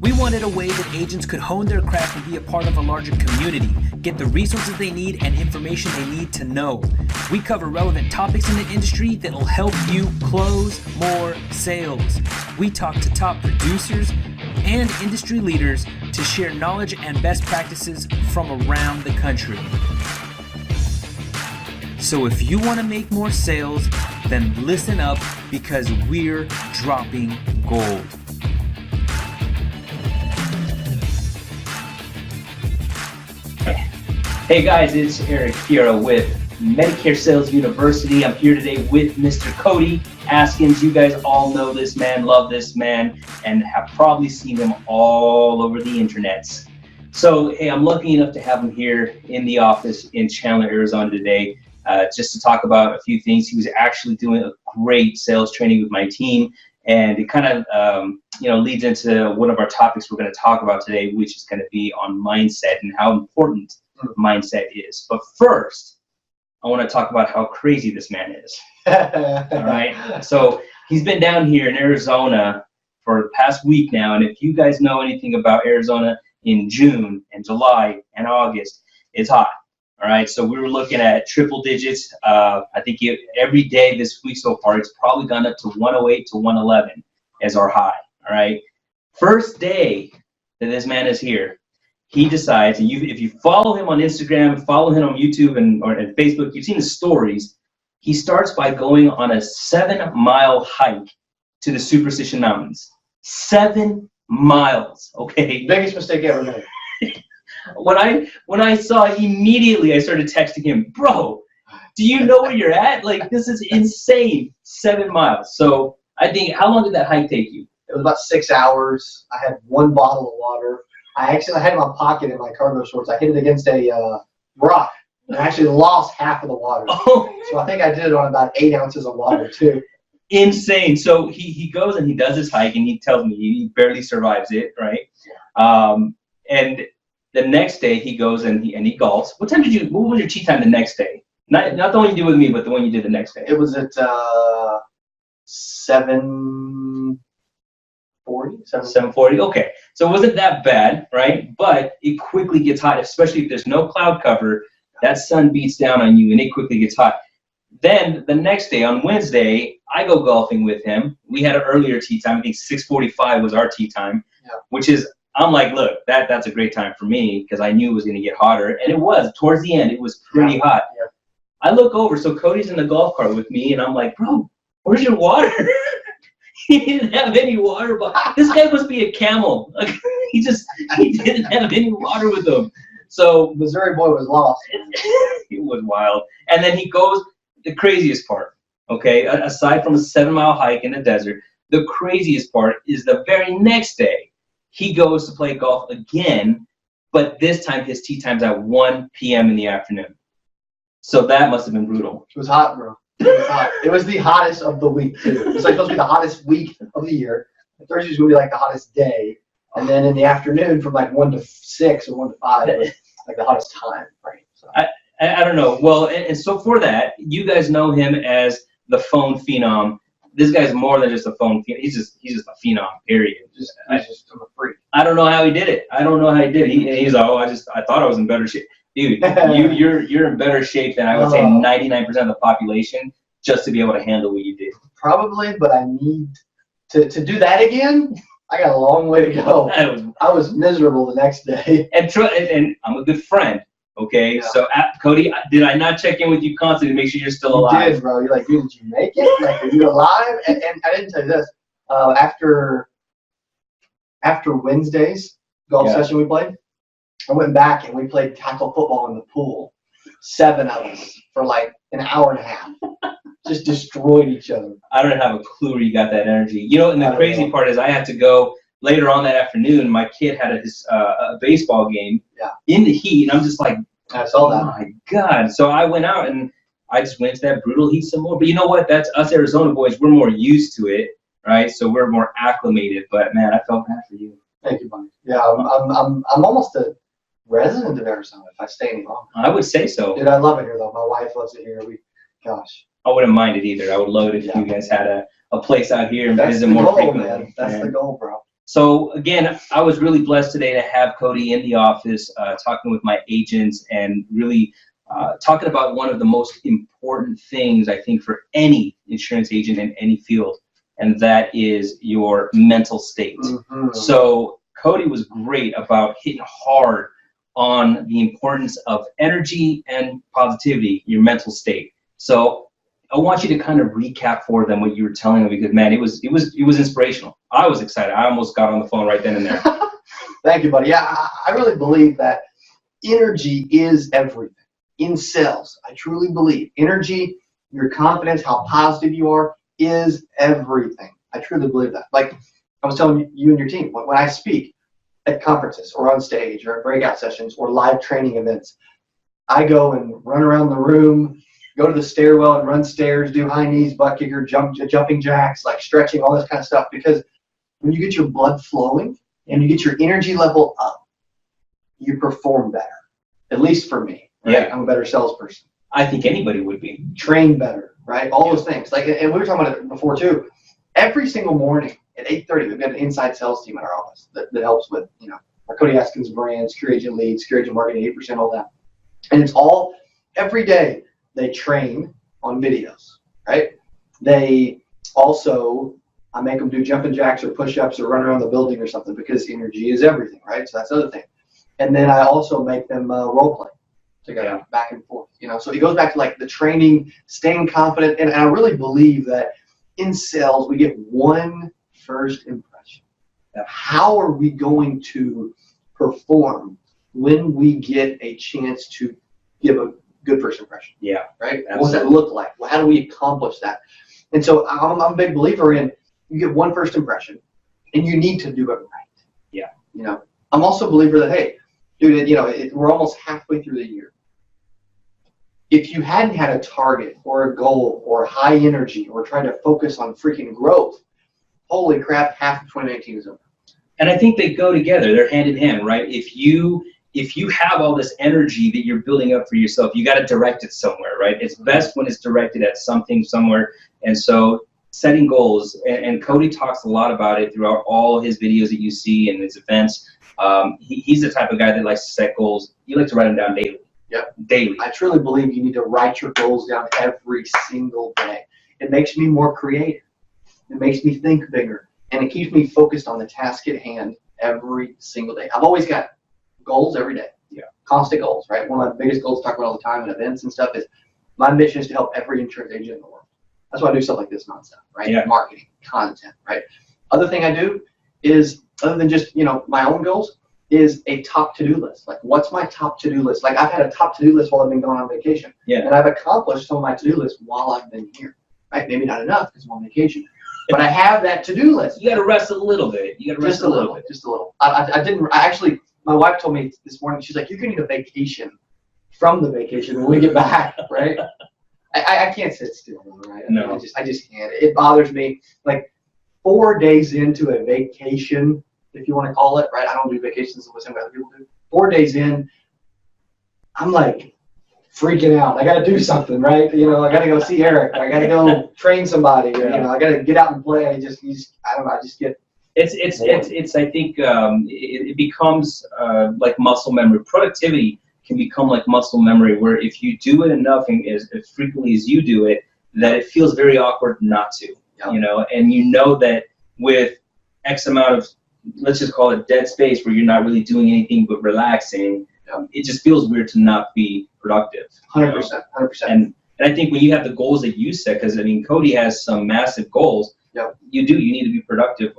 We wanted a way that agents could hone their craft and be a part of a larger community, get the resources they need and information they need to know. We cover relevant topics in the industry that will help you close more sales. We talk to top producers and industry leaders to share knowledge and best practices from around the country. So if you want to make more sales, then listen up because we're dropping gold. Hey guys, it's Eric here with Medicare Sales University. I'm here today with Mr. Cody Askins. You guys all know this man, love this man, and have probably seen him all over the internets. So, hey, I'm lucky enough to have him here in the office in Chandler, Arizona today, just to talk about a few things. He was actually doing a great sales training with my team, and it kind of leads into one of our topics we're going to talk about today, which is going to be on mindset and how important mindset is. But first, I want to talk about how crazy this man is. All right. So he's been down here in Arizona for the past week now, and if you guys know anything about Arizona in June and July and August, it's hot. All right. So we were looking at triple digits. I think every day this week so far, it's probably gone up to 108 to 111 as our high. All right. First day that this man is here, he decides, and if you follow him on Instagram, follow him on YouTube and Facebook, you've seen his stories. He starts by going on a 7-mile hike to the Superstition Mountains. 7 miles, okay? Biggest mistake ever made. When I saw it, immediately I started texting him, bro, do you know where you're at? Like, this is insane. 7 miles. So I think, how long did that hike take you? It was about 6 hours. I had one bottle of water. I had it in my pocket in my cargo shorts. I hit it against a rock and I actually lost half of the water. Oh. So I think I did it on about 8 ounces of water too. Insane. So he goes and he does his hike and he tells me he barely survives it, right? And the next day he goes and he golfs. What was your tee time the next day? Not the one you did with me, but the one you did the next day. It was at 7:40. 7:40. Okay, so it wasn't that bad, right? But it quickly gets hot, especially if there's no cloud cover. That sun beats down on you, and it quickly gets hot. Then the next day, on Wednesday, I go golfing with him. We had an earlier tee time. I think 6:45 was our tee time, which is, I'm like, look, that's a great time for me because I knew it was going to get hotter, and it was. Towards the end, it was pretty hot. Yeah. I look over, so Cody's in the golf cart with me, and I'm like, bro, where's your water? He didn't have any water, but this guy must be a camel. Like, he didn't have any water with him. So Missouri boy was lost. It was wild. And then he goes, the craziest part, okay, aside from a 7-mile hike in the desert, the craziest part is the very next day, he goes to play golf again, but this time his tee time's at 1 p.m. in the afternoon. So that must have been brutal. It was hot, bro. It was hot. It was the hottest of the week, too. It's like supposed to be the hottest week of the year. Thursday's going to be like the hottest day. And then in the afternoon from like 1 to 6 or 1 to 5, was like the hottest time. Right. So. I don't know. Well, and so for that, you guys know him as the phone phenom. This guy's more than just a phone phenom. He's just a phenom, period. He's just a freak. I don't know how he did it. I He's like, I thought I was in better shape. Dude, you're in better shape than I would say 99% of the population just to be able to handle what you did. Probably, but I need to do that again. I got a long way to go. I was miserable the next day. And I'm a good friend, okay? Yeah. So, Cody, did I not check in with you constantly to make sure you're still alive? You did, bro. You're like, dude, did you make it? Like, are you alive? And I didn't tell you this. After Wednesday's golf session we played, I went back and we played tackle football in the pool. 7 of us for like an hour and a half. Just destroyed each other. I don't have a clue where you got that energy. And the crazy part is I had to go later on that afternoon. My kid had a baseball game in the heat, and I'm just like, I saw that. Oh my God. So I went out and I just went to that brutal heat some more. But you know what? That's us Arizona boys. We're more used to it, right? So we're more acclimated. But man, I felt bad for you. Thank you, buddy. Yeah, I'm almost a resident of Arizona if I stay any longer. I would say so. Dude, I love it here though. My wife loves it here. Gosh. I wouldn't mind it either. I would love it if you guys had a place out here and visit more frequently. Man. That's the goal, bro. So again, I was really blessed today to have Cody in the office, talking with my agents and really talking about one of the most important things, I think, for any insurance agent in any field, and that is your mental state. Mm-hmm. So Cody was great about hitting hard on the importance of energy and positivity, your mental state. So I want you to kind of recap for them what you were telling them, because man, it was inspirational. I was excited. I almost got on the phone right then and there. Thank you, buddy. Yeah, I really believe that energy is everything in sales. I truly believe energy, your confidence, how positive you are, is everything. I truly believe that. Like I was telling you and your team, when I speak at conferences or on stage or at breakout sessions or live training events, I go and run around the room, go to the stairwell and run stairs, do high knees, butt kicker, jumping jacks, like stretching, all this kind of stuff. Because when you get your blood flowing and you get your energy level up, you perform better. At least for me. Right? Yeah. I'm a better salesperson. I think anybody would be. Train better, right? All those things. Like, and we were talking about it before too. Every single morning at 8:30, we've got an inside sales team in our office that helps with, our Cody Askins brands, Secure Agent leads, Secure Agent marketing, 8%, all that. And it's all every day. They train on videos, right? They also, I make them do jumping jacks or push-ups or run around the building or something, because energy is everything, right? So that's the other thing. And then I also make them role play together, back and forth. So it goes back to like the training, staying confident, and I really believe that in sales we get one first impression. Now, how are we going to perform when we get a chance to give a good first impression? Yeah. Right? Absolutely. What does that look like? Well, how do we accomplish that? And so I'm a big believer in, you get one first impression and you need to do it right. Yeah. I'm also a believer that, hey, dude, we're almost halfway through the year. If you hadn't had a target or a goal or high energy or trying to focus on freaking growth, holy crap, half of 2019 is over. And I think they go together. They're hand in hand, right? If you have all this energy that you're building up for yourself, you got to direct it somewhere, right? It's best when it's directed at something somewhere. And so setting goals, and Cody talks a lot about it throughout all his videos that you see and his events. He's the type of guy that likes to set goals. You like to write them down daily. Yep. Daily. I truly believe you need to write your goals down every single day. It makes me more creative. It makes me think bigger. And it keeps me focused on the task at hand every single day. I've always got goals every day. Yeah. Constant goals, right? One of my biggest goals to talk about all the time in events and stuff is my mission is to help every insurance agent in the world. That's why I do stuff like this nonstop, right? Yeah. Marketing, content, right? Other thing I do is, other than just, my own goals, is a top to-do list. Like, what's my top to-do list? Like, I've had a top to-do list while I've been going on vacation. Yeah. And I've accomplished some of my to-do lists while I've been here, right? Maybe not enough because I'm on vacation. But I have that to-do list. You got to rest a little bit. You got to rest just a little bit. Just a little. My wife told me this morning, she's like, you're going to need a vacation from the vacation when we get back, right? I can't sit still, right? No. I just can't. It bothers me. Like 4 days into a vacation, if you want to call it, right? I don't do vacations the same way other people do. 4 days in, I'm like freaking out. I got to do something, right? I got to go see Eric. I got to go train somebody. Yeah. I got to get out and play. I don't know. I just get. It's. I think it becomes like muscle memory. Productivity can become like muscle memory, where if you do it enough and as frequently as you do it, that it feels very awkward not to. Yep. And that with X amount of, let's just call it dead space, where you're not really doing anything but relaxing, it just feels weird to not be productive. 100%. And I think when you have the goals that you set, because Cody has some massive goals. Yep. You need to be productive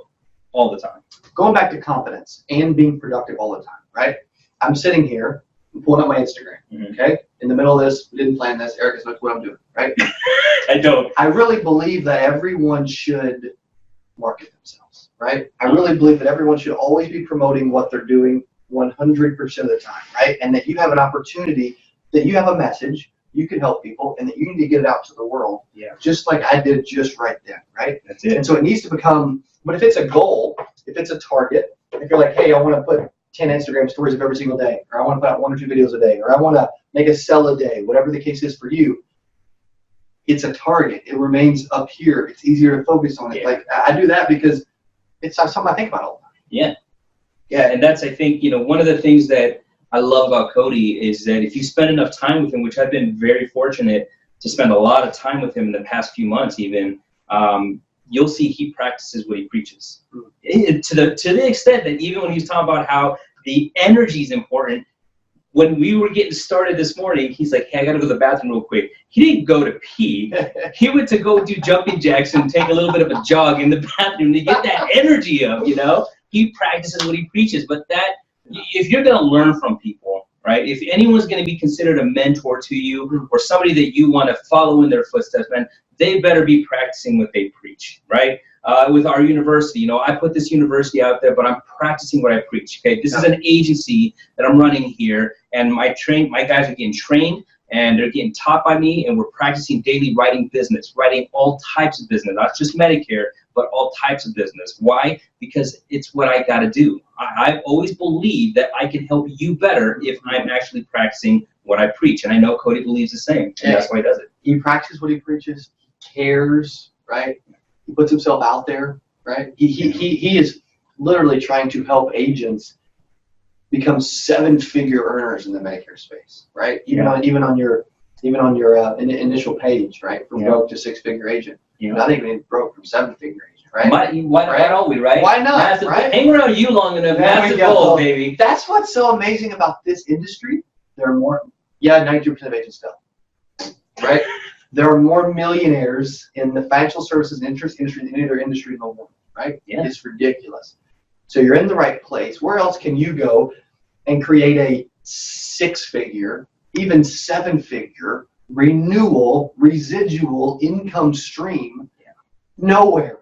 all the time. Going back to confidence and being productive all the time, right? I'm sitting here, I'm pulling up my Instagram, okay? In the middle of this, we didn't plan this. Eric knows what I'm doing, right? I don't. I really believe that everyone should market themselves, right? I really believe that everyone should always be promoting what they're doing 100% of the time, right? And that you have an opportunity, that you have a message, you can help people, and that you need to get it out to the world. Yeah. Just like I did just right then, right? That's it. And so it needs to become, but if it's a goal, if it's a target, if you're like, hey, I want to put 10 Instagram stories of every single day, or I want to put out 1 or 2 videos a day, or I want to make a sell a day, whatever the case is for you, it's a target. It remains up here. It's easier to focus on it. Yeah. Like, I do that because it's something I think about all the time. Yeah. Yeah, and that's, I think, one of the things that I love about Cody is that if you spend enough time with him, which I've been very fortunate to spend a lot of time with him in the past few months even, you'll see he practices what he preaches. To the extent that even when he's talking about how the energy is important, when we were getting started this morning, he's like, hey, I got to go to the bathroom real quick. He didn't go to pee. He went to go do jumping jacks and take a little bit of a jog in the bathroom to get that energy up, He practices what he preaches. But if you're going to learn from people, right, if anyone's going to be considered a mentor to you or somebody that you want to follow in their footsteps, man, they better be practicing what they preach, right? With our university, I put this university out there, but I'm practicing what I preach. Okay, this is an agency that I'm running here, and my guys are getting trained, and they're getting taught by me, and we're practicing daily writing business, writing all types of business, not just Medicare, but all types of business. Why? Because it's what I got to do. I've always believed that I can help you better if I'm actually practicing what I preach, and I know Cody believes the same, and that's why he does it. He practices what he preaches. He cares, right? He puts himself out there, right? He is literally trying to help agents become 7-figure earners in the Medicare space, right? Even on your initial page, right? From broke to 6-figure agent. Not even broke from 7-figure agent, right? Why don't we, right? Why not? Right? Hang around you long enough, massive goals, baby. That's what's so amazing about this industry. There are more. 92% of agents fail, right? There are more millionaires in the financial services industry than any other industry in the world, right? Yeah. It's ridiculous. So you're in the right place. Where else can you go and create a 6-figure, even 7-figure renewal, residual income stream? Yeah. Nowhere.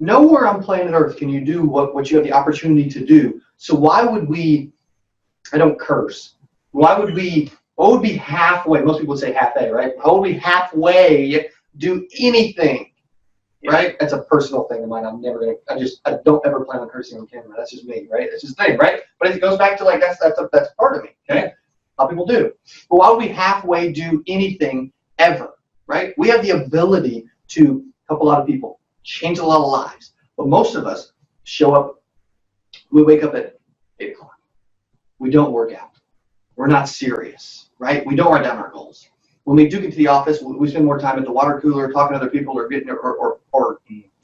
Nowhere on planet Earth can you do what you have the opportunity to do. So why would we, I don't curse, what would be halfway, most people would say half A, right? How would we halfway do anything, right? That's a personal thing of mine. I'm never going to, I don't ever plan on cursing on camera. That's just me, right? That's just the thing, right? But it goes back to like, that's part of me, okay? A lot of people do. But why would we halfway do anything ever, right? We have the ability to help a lot of people, change a lot of lives. But most of us show up, we wake up at 8 o'clock. We don't work out. We're not serious, right? We don't write down our goals. When we do get to the office, we spend more time at the water cooler talking to other people or getting or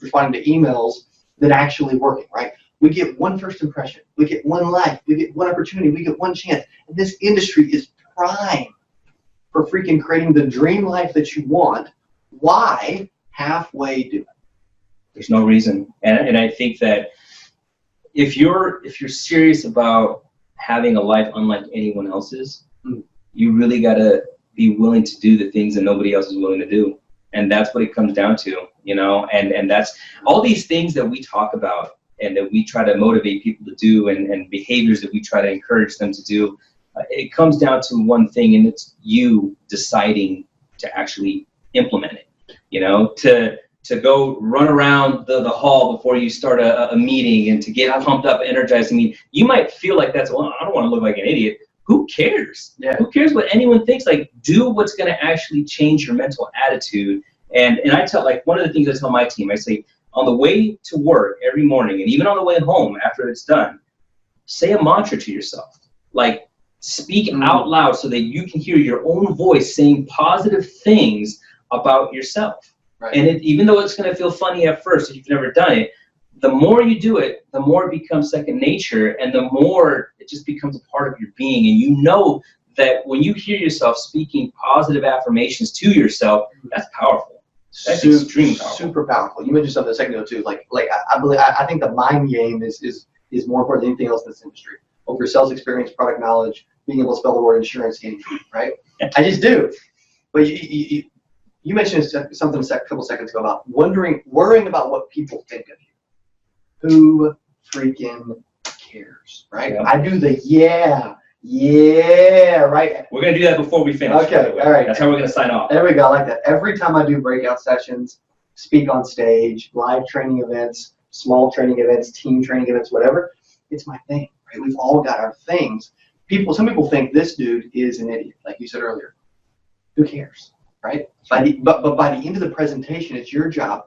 responding to emails than actually working, right? We get one first impression. We get one life. We get one opportunity. We get one chance. And this industry is prime for freaking creating the dream life that you want. Why halfway do it? There's no reason. And I think that if you're serious about having a life unlike anyone else's, you really got to be willing to do the things that nobody else is willing to do. And that's what it comes down to, and that's all these things that we talk about and that we try to motivate people to do and behaviors that we try to encourage them to do. It comes down to one thing, and it's you deciding to actually implement it, to go run around the hall before you start a meeting and to get pumped up, energized. I mean, you might feel like I don't want to look like an idiot. Who cares? Yeah. Who cares what anyone thinks? Like, do what's going to actually change your mental attitude. And I tell, like, one of the things I tell my team, I say, on the way to work every morning, and even on the way home after it's done, say a mantra to yourself. Like, speak out loud so that you can hear your own voice saying positive things about yourself. Right. And even though it's going to feel funny at first if you've never done it, the more you do it, the more it becomes second nature, and the more it just becomes a part of your being. And you know that when you hear yourself speaking positive affirmations to yourself, that's powerful. That's extremely powerful. Super powerful. You mentioned something a second ago too. I think the mind game is more important than anything else in this industry. Over sales experience, product knowledge, being able to spell the word insurance, right? I just do. But you mentioned something a couple seconds ago about worrying about what people think of you. Who freaking cares, right? Yeah. I do the right? We're going to do that before we finish. Okay, all right. That's how we're going to sign off. There we go, I like that. Every time I do breakout sessions, speak on stage, live training events, small training events, team training events, whatever, it's my thing, right? We've all got our things. Some people think this dude is an idiot, like you said earlier. Who cares, right? But by the end of the presentation, it's your job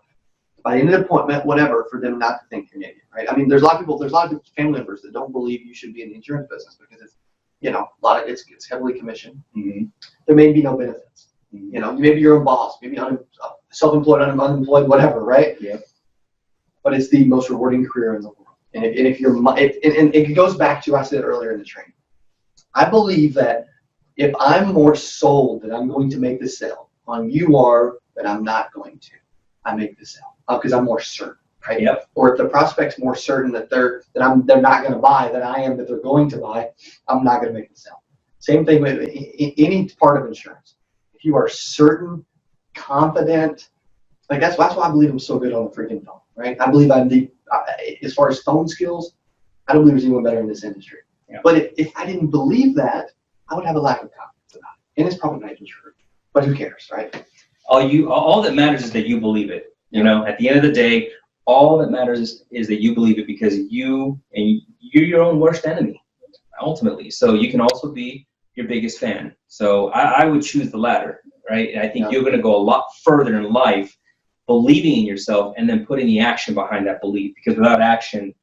by the end of the appointment, whatever, for them not to think you're an idiot, right? I mean, there's a lot of family members that don't believe you should be in the insurance business because it's, it's heavily commissioned. Mm-hmm. There may be no benefits. Maybe you're a boss, maybe self-employed, unemployed, whatever, right? Yeah. But it's the most rewarding career in the world. And if you're, and it goes back to, I said earlier in the training, I believe that if I'm more sold that I'm going to make the sale on you are that I'm not going to, I make the sale because I'm more certain, right? Yep. Or if the prospect's more certain that they're not going to buy than I am that they're going to buy, I'm not going to make the sale. Same thing with any part of insurance. If you are certain, confident, like that's why I believe I'm so good on the freaking phone, right? I believe I'm as far as phone skills, I don't believe there's anyone better in this industry. Yeah. But if I didn't believe that, I would have a lack of confidence about it. And it's probably not even true. But who cares, right? All that matters is that you believe it. At the end of the day, all that matters is that you believe it because you're your own worst enemy, ultimately. So you can also be your biggest fan. So I would choose the latter, right? And I think you're going to go a lot further in life believing in yourself and then putting the action behind that belief, because without action,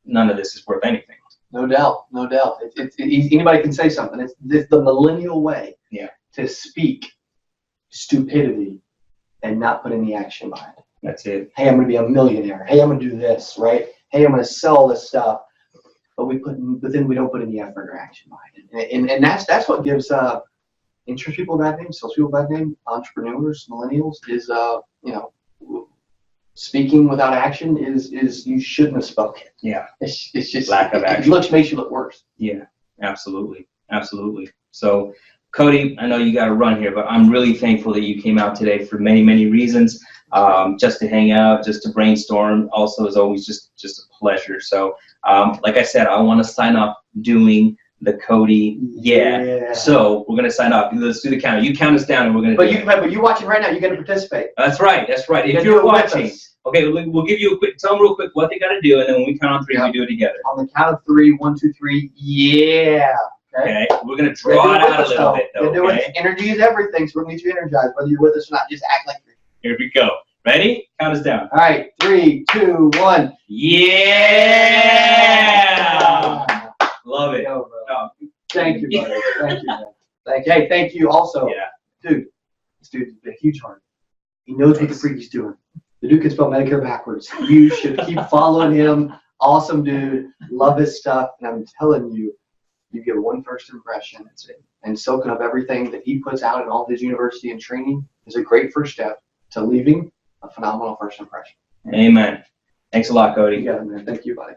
none of this is worth anything. No doubt. Anybody can say something. It's the millennial way to speak stupidity and not put any action behind it. That's it. Hey, I'm going to be a millionaire. Hey, I'm going to do this, right? Hey, I'm going to sell this stuff. But then we don't put any effort or action behind it. And that's what gives insurance people a bad name, sales people a bad name, entrepreneurs, millennials, is speaking without action is you shouldn't have spoken. Yeah. It's just lack of action. Makes you look worse. Yeah, absolutely. So Cody, I know you got to run here, but I'm really thankful that you came out today for many, many reasons. Just to hang out, just to brainstorm. Also, is always just a pleasure. So, like I said, I want to sign up doing the Cody. Yeah. So we're gonna sign up. Let's do the count. You count us down, and we're gonna. But you're watching right now. You got to participate. That's right. If you're watching, okay, we'll give you a quick. Tell them real quick what they got to do, and then when we count on three, we do it together. On the count of 3, 1, 2, 3. Yeah. Okay. We're gonna draw it out a little bit, though. Okay. Energy is everything, so we're gonna need you energized, whether you're with us or not. Just act like you're. Here we go. Ready? Count us down. All right. 3, 2, 1. Yeah. Love it. Yo, bro. Thank you, buddy. Thank you, man. Hey, thank you also. Yeah. Dude, this dude's a huge heart. He knows what the freak he's doing. The dude can spell Medicare backwards. You should keep following him. Awesome dude. Love his stuff. And I'm telling you, you get one first impression. That's it. And soaking up everything that he puts out in all his university and training is a great first step to leaving a phenomenal first impression. Amen. Thanks a lot, Cody. You got it, man. Thank you, buddy.